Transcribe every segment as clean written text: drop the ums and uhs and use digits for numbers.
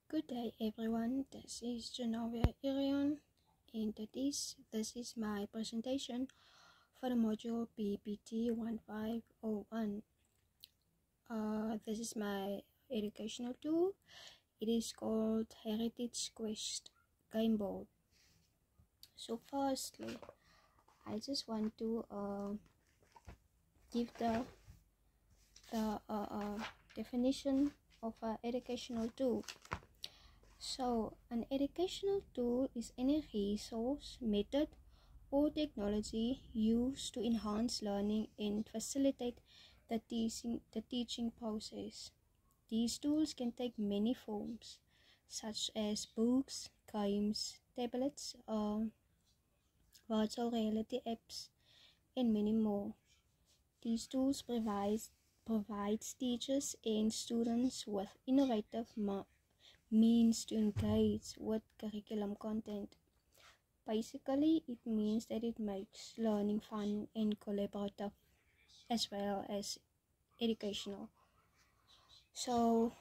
Good day everyone, this is Genovia Irion and this is my presentation for the module PPT 1501. This is my educational tool. It is called Heritage Quest Game Board. So firstly, I just want to give the definition of an educational tool. So, an educational tool is any resource, method, or technology used to enhance learning and facilitate the teaching process. These tools can take many forms, such as books, games, tablets, virtual reality apps, and many more. These tools provides teachers and students with innovative means to engage with curriculum content. Basically, it means that it makes learning fun and collaborative as well as educational. So,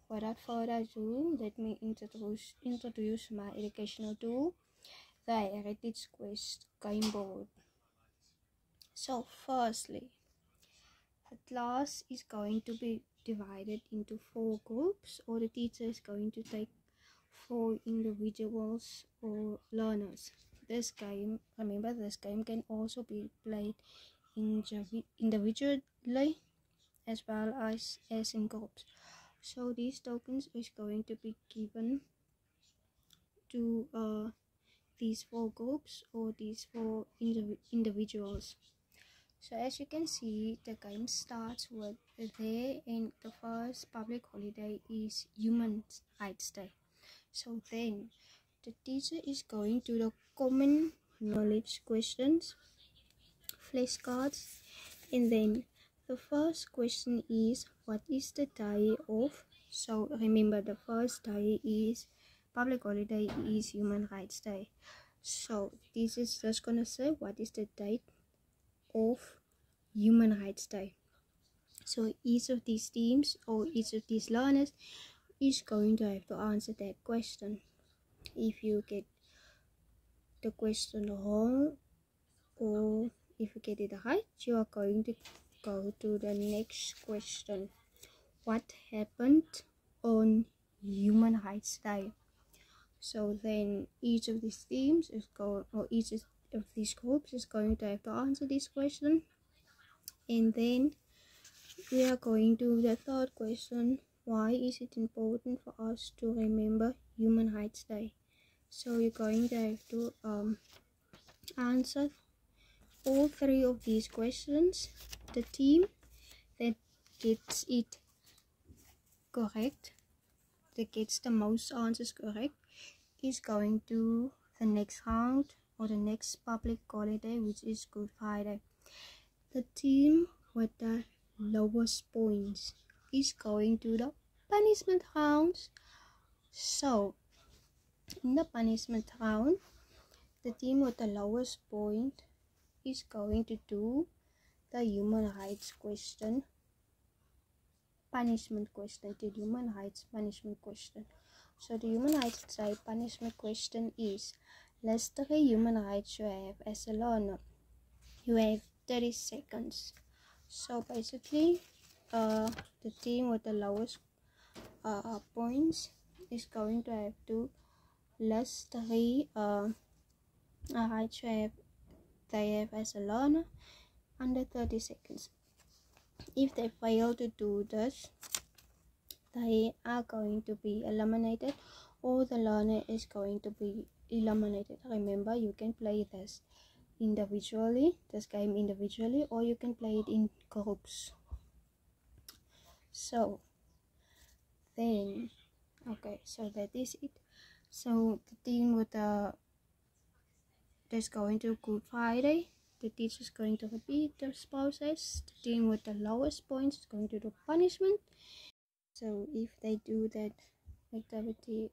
without further ado, let me introduce my educational tool, the Heritage Quest Game Board. So, firstly, the class is going to be divided into 4 groups, or the teacher is going to take 4 individuals or learners. This game can also be played individually as well as in groups. So these tokens is going to be given to these 4 groups or these 4 individuals. So as you can see, the game starts with there, and the first public holiday is Human Rights Day. So then the teacher is going to the common knowledge questions, flashcards, and then the first question is, what is the day of? So remember, the first day is public holiday is Human Rights Day. So this is just gonna say what is the date of Human Rights Day. So each of these teams or each of these learners is going to have to answer that question. If you get the question wrong or if you get it right, you are going to go to the next question. What happened on Human Rights Day? So then each of these teams is going, or each of these groups is going to have to answer this question. And then we are going to the third question. Why is it important for us to remember Human Rights Day? So you're going to have to answer all 3 of these questions. The team that gets it correct, that gets the most answers correct, is going to the next round or the next public holiday, which is Good Friday. The team with the lowest points is going to the punishment rounds. So in the punishment round, the team with the lowest point is going to do the human rights question, punishment question, the human rights punishment question. So the human rights punishment question is, list 3 human rights you have as a learner. You have 30 seconds. So basically, the team with the lowest points is going to have to list 3 rights they have as a learner under 30 seconds. If they fail to do this, they are going to be eliminated, or the learner is going to be eliminated. Remember, you can play this game individually, or you can play it in groups. So then, okay, so that is it. So the team with that's going to Good Friday, the teacher is going to repeat this process. The team with the lowest points is going to do punishment. So if they do that activity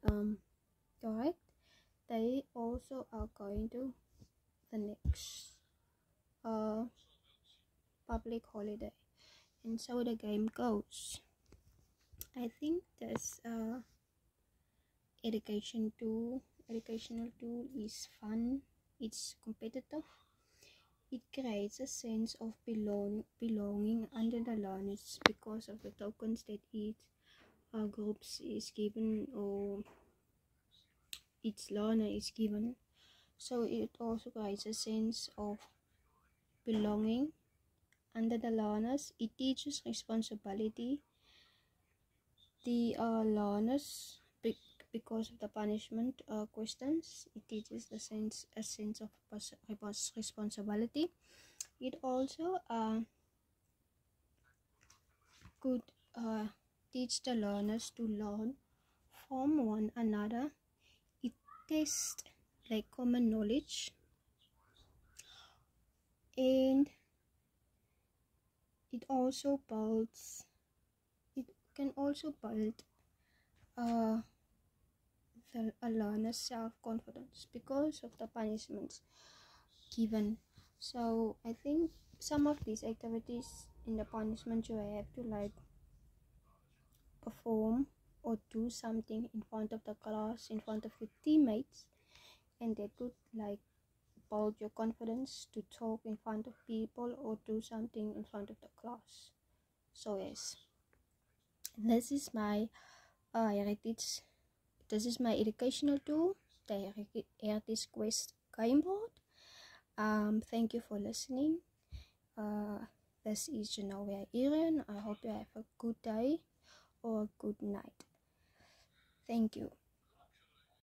correct, they also are going to the next public holiday, and so the game goes. I think that's educational tool is fun, it's competitive, it creates a sense of belonging under the learners because of the tokens that each groups is given or each learner is given. So it also creates a sense of belonging under the learners. It teaches responsibility. The learners, because of the punishment questions, it teaches a sense of responsibility. It also could teach the learners to learn from one another. It tests like common knowledge, and it can also build a learner's self-confidence because of the punishments given. So I think some of these activities in the punishment, you have to like perform or do something in front of the class, in front of your teammates, and that could like build your confidence to talk in front of people or do something in front of the class. So yes, this is my heritage. This is my educational tool, the Heritage Quest game board. Thank you for listening. This is Genoa Irian. I hope you have a good day or a good night. Thank you.